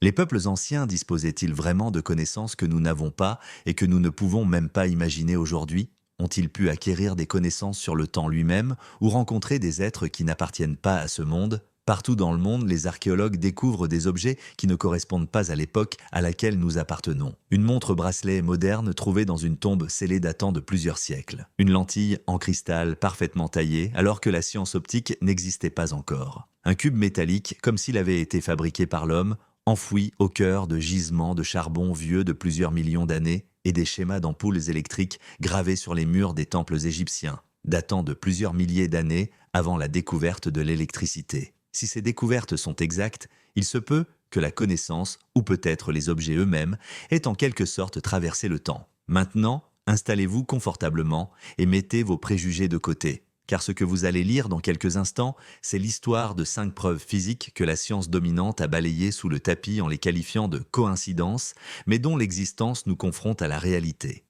Les peuples anciens disposaient-ils vraiment de connaissances que nous n'avons pas et que nous ne pouvons même pas imaginer aujourd'hui? Ont-ils pu acquérir des connaissances sur le temps lui-même ou rencontrer des êtres qui n'appartiennent pas à ce monde? Partout dans le monde, les archéologues découvrent des objets qui ne correspondent pas à l'époque à laquelle nous appartenons. Une montre-bracelet moderne trouvée dans une tombe scellée datant de plusieurs siècles. Une lentille en cristal parfaitement taillée alors que la science optique n'existait pas encore. Un cube métallique comme s'il avait été fabriqué par l'homme, enfoui au cœur de gisements de charbon vieux de plusieurs millions d'années et des schémas d'ampoules électriques gravés sur les murs des temples égyptiens, datant de plusieurs milliers d'années avant la découverte de l'électricité. Si ces découvertes sont exactes, il se peut que la connaissance, ou peut-être les objets eux-mêmes, aient en quelque sorte traversé le temps. Maintenant, installez-vous confortablement et mettez vos préjugés de côté, car ce que vous allez lire dans quelques instants, c'est l'histoire de 5 preuves physiques que la science dominante a balayées sous le tapis en les qualifiant de coïncidences, mais dont l'existence nous confronte à la réalité.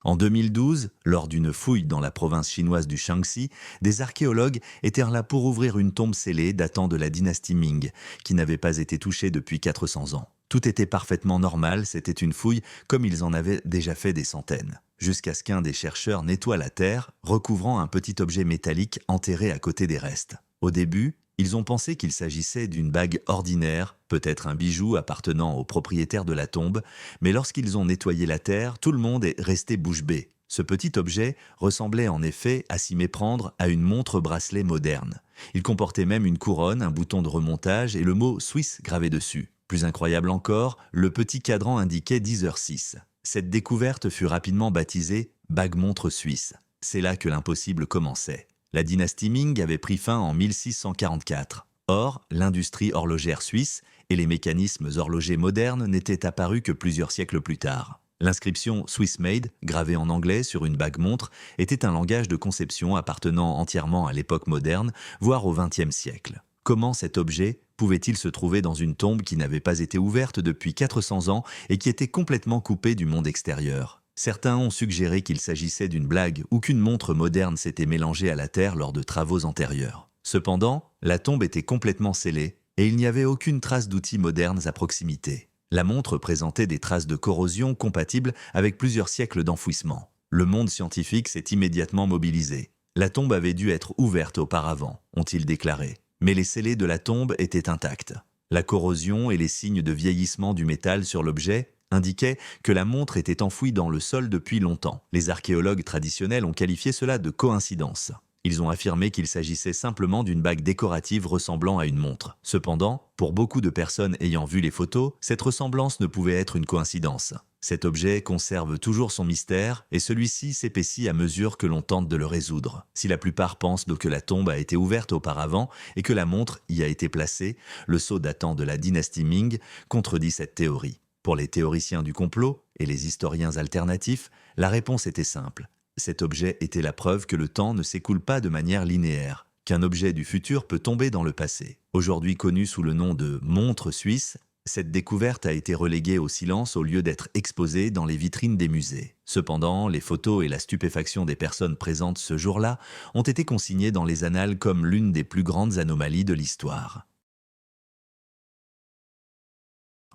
En 2012, lors d'une fouille dans la province chinoise du Shaanxi, des archéologues étaient là pour ouvrir une tombe scellée datant de la dynastie Ming, qui n'avait pas été touchée depuis 400 ans. Tout était parfaitement normal, c'était une fouille comme ils en avaient déjà fait des centaines. Jusqu'à ce qu'un des chercheurs nettoie la terre, recouvrant un petit objet métallique enterré à côté des restes. Au début, ils ont pensé qu'il s'agissait d'une bague ordinaire, peut-être un bijou appartenant au propriétaire de la tombe, mais lorsqu'ils ont nettoyé la terre, tout le monde est resté bouche bée. Ce petit objet ressemblait en effet, à s'y méprendre, à une montre-bracelet moderne. Il comportait même une couronne, un bouton de remontage et le mot Swiss gravé dessus. Plus incroyable encore, le petit cadran indiquait 10h06. Cette découverte fut rapidement baptisée bague-montre suisse. C'est là que l'impossible commençait. La dynastie Ming avait pris fin en 1644. Or, l'industrie horlogère suisse et les mécanismes horlogers modernes n'étaient apparus que plusieurs siècles plus tard. L'inscription Swiss Made, gravée en anglais sur une bague-montre, était un langage de conception appartenant entièrement à l'époque moderne, voire au XXe siècle. Comment cet objet pouvait-il se trouver dans une tombe qui n'avait pas été ouverte depuis 400 ans et qui était complètement coupée du monde extérieur? Certains ont suggéré qu'il s'agissait d'une blague ou qu'une montre moderne s'était mélangée à la terre lors de travaux antérieurs. Cependant, la tombe était complètement scellée et il n'y avait aucune trace d'outils modernes à proximité. La montre présentait des traces de corrosion compatibles avec plusieurs siècles d'enfouissement. Le monde scientifique s'est immédiatement mobilisé. La tombe avait dû être ouverte auparavant, ont-ils déclaré. Mais les scellés de la tombe étaient intacts. La corrosion et les signes de vieillissement du métal sur l'objet indiquaient que la montre était enfouie dans le sol depuis longtemps. Les archéologues traditionnels ont qualifié cela de coïncidence. Ils ont affirmé qu'il s'agissait simplement d'une bague décorative ressemblant à une montre. Cependant, pour beaucoup de personnes ayant vu les photos, cette ressemblance ne pouvait être une coïncidence. Cet objet conserve toujours son mystère et celui-ci s'épaissit à mesure que l'on tente de le résoudre. Si la plupart pensent donc que la tombe a été ouverte auparavant et que la montre y a été placée, le sceau datant de la dynastie Ming contredit cette théorie. Pour les théoriciens du complot et les historiens alternatifs, la réponse était simple. Cet objet était la preuve que le temps ne s'écoule pas de manière linéaire, qu'un objet du futur peut tomber dans le passé. Aujourd'hui connu sous le nom de montre suisse, cette découverte a été reléguée au silence au lieu d'être exposée dans les vitrines des musées. Cependant, les photos et la stupéfaction des personnes présentes ce jour-là ont été consignées dans les annales comme l'une des plus grandes anomalies de l'histoire.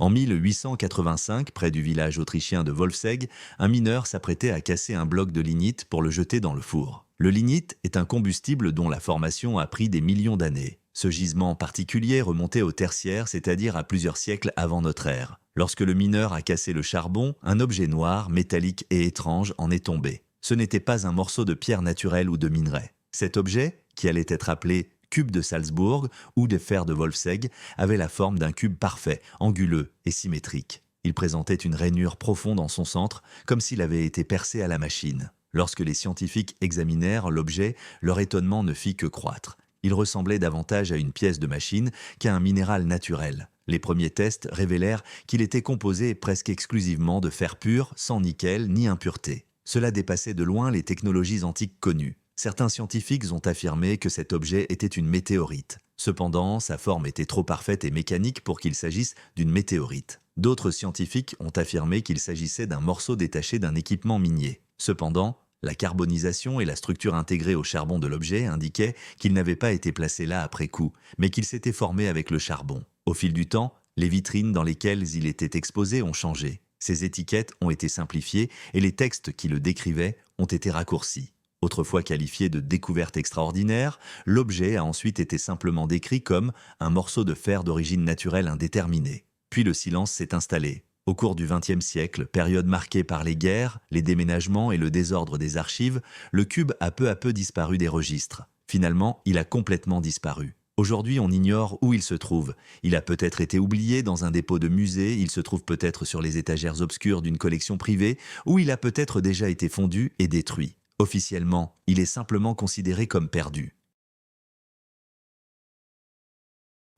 En 1885, près du village autrichien de Wolfsegg, un mineur s'apprêtait à casser un bloc de lignite pour le jeter dans le four. Le lignite est un combustible dont la formation a pris des millions d'années. Ce gisement particulier remontait au tertiaire, c'est-à-dire à plusieurs siècles avant notre ère. Lorsque le mineur a cassé le charbon, un objet noir, métallique et étrange en est tombé. Ce n'était pas un morceau de pierre naturelle ou de minerai. Cet objet, qui allait être appelé cube de Salzbourg ou des fers de Wolfsegg, avait la forme d'un cube parfait, anguleux et symétrique. Il présentait une rainure profonde en son centre, comme s'il avait été percé à la machine. Lorsque les scientifiques examinèrent l'objet, leur étonnement ne fit que croître. Il ressemblait davantage à une pièce de machine qu'à un minéral naturel. Les premiers tests révélèrent qu'il était composé presque exclusivement de fer pur, sans nickel ni impureté. Cela dépassait de loin les technologies antiques connues. Certains scientifiques ont affirmé que cet objet était une météorite. Cependant, sa forme était trop parfaite et mécanique pour qu'il s'agisse d'une météorite. D'autres scientifiques ont affirmé qu'il s'agissait d'un morceau détaché d'un équipement minier. Cependant, La carbonisation et la structure intégrée au charbon de l'objet indiquaient qu'il n'avait pas été placé là après coup, mais qu'il s'était formé avec le charbon. Au fil du temps, les vitrines dans lesquelles il était exposé ont changé. Ses étiquettes ont été simplifiées et les textes qui le décrivaient ont été raccourcis. Autrefois qualifié de découverte extraordinaire, l'objet a ensuite été simplement décrit comme un morceau de fer d'origine naturelle indéterminée. Puis le silence s'est installé. Au cours du XXe siècle, période marquée par les guerres, les déménagements et le désordre des archives, le cube a peu à peu disparu des registres. Finalement, il a complètement disparu. Aujourd'hui, on ignore où il se trouve. Il a peut-être été oublié dans un dépôt de musée, il se trouve peut-être sur les étagères obscures d'une collection privée, ou il a peut-être déjà été fondu et détruit. Officiellement, il est simplement considéré comme perdu.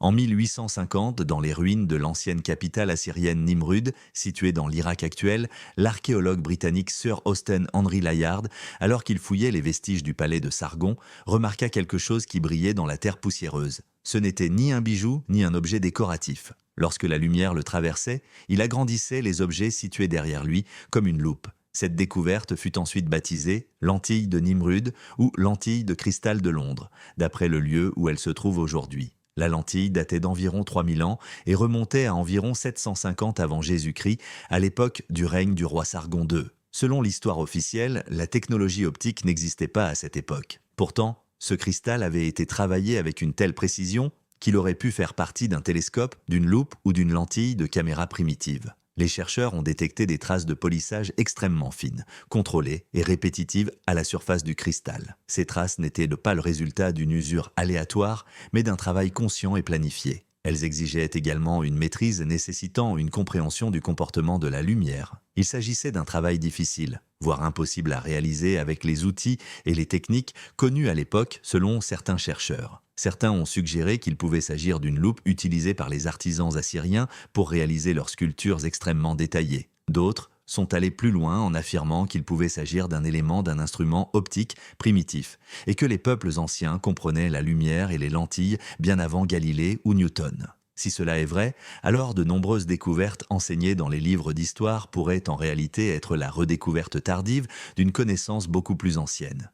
En 1850, dans les ruines de l'ancienne capitale assyrienne Nimrud, située dans l'Irak actuel, l'archéologue britannique Sir Austen Henry Layard, alors qu'il fouillait les vestiges du palais de Sargon, remarqua quelque chose qui brillait dans la terre poussiéreuse. Ce n'était ni un bijou, ni un objet décoratif. Lorsque la lumière le traversait, il agrandissait les objets situés derrière lui comme une loupe. Cette découverte fut ensuite baptisée lentille de Nimrud ou lentille de cristal de Londres, d'après le lieu où elle se trouve aujourd'hui. La lentille datait d'environ 3000 ans et remontait à environ 750 avant Jésus-Christ, à l'époque du règne du roi Sargon II. Selon l'histoire officielle, la technologie optique n'existait pas à cette époque. Pourtant, ce cristal avait été travaillé avec une telle précision qu'il aurait pu faire partie d'un télescope, d'une loupe ou d'une lentille de caméra primitive. Les chercheurs ont détecté des traces de polissage extrêmement fines, contrôlées et répétitives à la surface du cristal. Ces traces n'étaient pas le résultat d'une usure aléatoire, mais d'un travail conscient et planifié. Elles exigeaient également une maîtrise nécessitant une compréhension du comportement de la lumière. Il s'agissait d'un travail difficile, voire impossible à réaliser avec les outils et les techniques connus à l'époque selon certains chercheurs. Certains ont suggéré qu'il pouvait s'agir d'une loupe utilisée par les artisans assyriens pour réaliser leurs sculptures extrêmement détaillées. D'autres sont allés plus loin en affirmant qu'il pouvait s'agir d'un élément d'un instrument optique primitif et que les peuples anciens comprenaient la lumière et les lentilles bien avant Galilée ou Newton. Si cela est vrai, alors de nombreuses découvertes enseignées dans les livres d'histoire pourraient en réalité être la redécouverte tardive d'une connaissance beaucoup plus ancienne.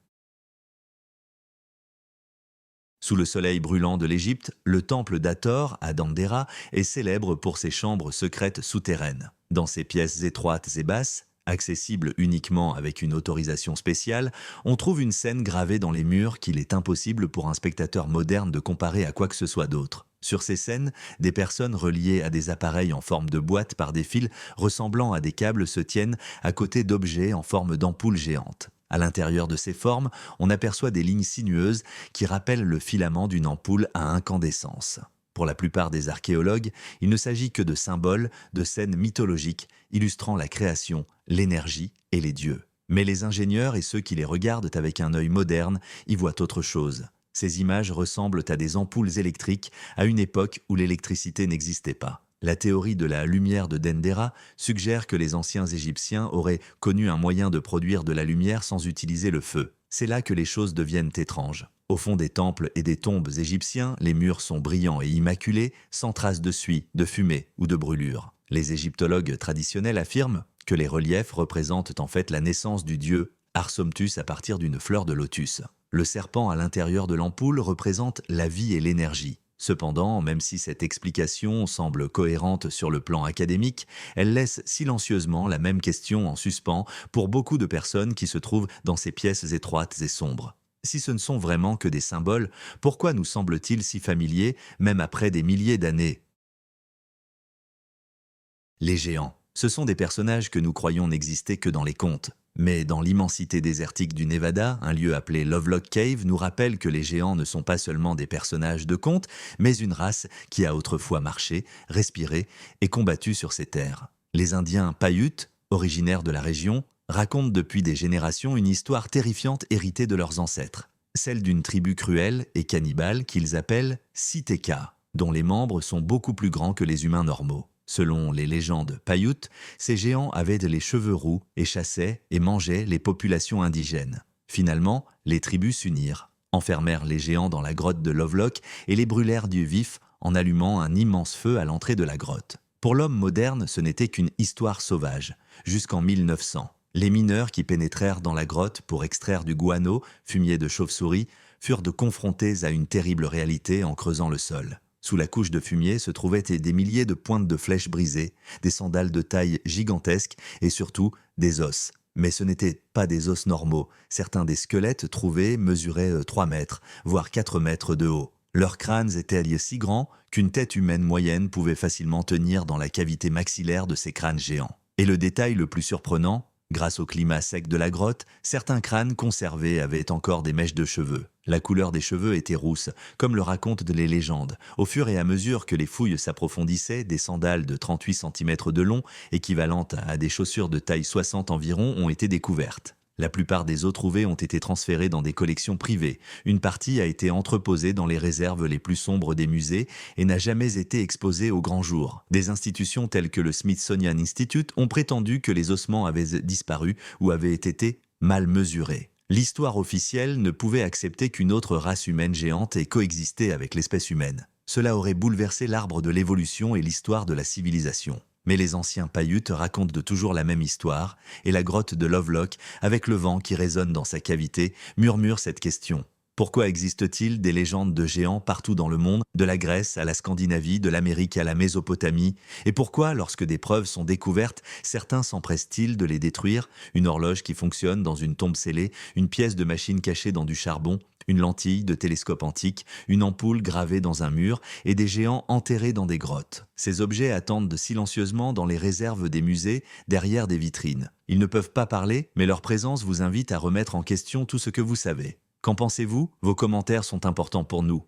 Sous le soleil brûlant de l'Égypte, le temple d'Hathor, à Dendera, est célèbre pour ses chambres secrètes souterraines. Dans ces pièces étroites et basses, accessibles uniquement avec une autorisation spéciale, on trouve une scène gravée dans les murs qu'il est impossible pour un spectateur moderne de comparer à quoi que ce soit d'autre. Sur ces scènes, des personnes reliées à des appareils en forme de boîte par des fils ressemblant à des câbles se tiennent à côté d'objets en forme d'ampoules géantes. À l'intérieur de ces formes, on aperçoit des lignes sinueuses qui rappellent le filament d'une ampoule à incandescence. Pour la plupart des archéologues, il ne s'agit que de symboles, de scènes mythologiques illustrant la création, l'énergie et les dieux. Mais les ingénieurs et ceux qui les regardent avec un œil moderne y voient autre chose. Ces images ressemblent à des ampoules électriques à une époque où l'électricité n'existait pas. La théorie de la lumière de Dendera suggère que les anciens Égyptiens auraient connu un moyen de produire de la lumière sans utiliser le feu. C'est là que les choses deviennent étranges. Au fond des temples et des tombes égyptiens, les murs sont brillants et immaculés, sans trace de suie, de fumée ou de brûlure. Les égyptologues traditionnels affirment que les reliefs représentent en fait la naissance du dieu Arsomptus à partir d'une fleur de lotus. Le serpent à l'intérieur de l'ampoule représente la vie et l'énergie. Cependant, même si cette explication semble cohérente sur le plan académique, elle laisse silencieusement la même question en suspens pour beaucoup de personnes qui se trouvent dans ces pièces étroites et sombres. Si ce ne sont vraiment que des symboles, pourquoi nous semblent-ils si familiers, même après des milliers d'années ? Les géants. Ce sont des personnages que nous croyons n'exister que dans les contes. Mais dans l'immensité désertique du Nevada, un lieu appelé Lovelock Cave nous rappelle que les géants ne sont pas seulement des personnages de contes, mais une race qui a autrefois marché, respiré et combattu sur ces terres. Les Indiens Paiutes, originaires de la région, racontent depuis des générations une histoire terrifiante héritée de leurs ancêtres. Celle d'une tribu cruelle et cannibale qu'ils appellent Siteka, dont les membres sont beaucoup plus grands que les humains normaux. Selon les légendes Paiutes, ces géants avaient les cheveux roux et chassaient et mangeaient les populations indigènes. Finalement, les tribus s'unirent, enfermèrent les géants dans la grotte de Lovelock et les brûlèrent du vif en allumant un immense feu à l'entrée de la grotte. Pour l'homme moderne, ce n'était qu'une histoire sauvage, jusqu'en 1900. Les mineurs qui pénétrèrent dans la grotte pour extraire du guano, fumier de chauve-souris, furent confrontés à une terrible réalité en creusant le sol. Sous la couche de fumier se trouvaient des milliers de pointes de flèches brisées, des sandales de taille gigantesque et surtout des os. Mais ce n'étaient pas des os normaux. Certains des squelettes trouvés mesuraient 3 mètres, voire 4 mètres de haut. Leurs crânes étaient si grands qu'une tête humaine moyenne pouvait facilement tenir dans la cavité maxillaire de ces crânes géants. Et le détail le plus surprenant, grâce au climat sec de la grotte, certains crânes conservés avaient encore des mèches de cheveux. La couleur des cheveux était rousse, comme le racontent les légendes. Au fur et à mesure que les fouilles s'approfondissaient, des sandales de 38 cm de long, équivalentes à des chaussures de taille 60 environ, ont été découvertes. La plupart des os trouvés ont été transférés dans des collections privées. Une partie a été entreposée dans les réserves les plus sombres des musées et n'a jamais été exposée au grand jour. Des institutions telles que le Smithsonian Institute ont prétendu que les ossements avaient disparu ou avaient été mal mesurés. L'histoire officielle ne pouvait accepter qu'une autre race humaine géante ait coexisté avec l'espèce humaine. Cela aurait bouleversé l'arbre de l'évolution et l'histoire de la civilisation. Mais les anciens Paiutes racontent de toujours la même histoire, et la grotte de Lovelock, avec le vent qui résonne dans sa cavité, murmure cette question. Pourquoi existe-t-il des légendes de géants partout dans le monde, de la Grèce à la Scandinavie, de l'Amérique à la Mésopotamie? Et pourquoi, lorsque des preuves sont découvertes, certains s'empressent-ils de les détruire? Une horloge qui fonctionne dans une tombe scellée, une pièce de machine cachée dans du charbon, une lentille de télescope antique, une ampoule gravée dans un mur et des géants enterrés dans des grottes. Ces objets attendent silencieusement dans les réserves des musées, derrière des vitrines. Ils ne peuvent pas parler, mais leur présence vous invite à remettre en question tout ce que vous savez. Qu'en pensez-vous? Vos commentaires sont importants pour nous.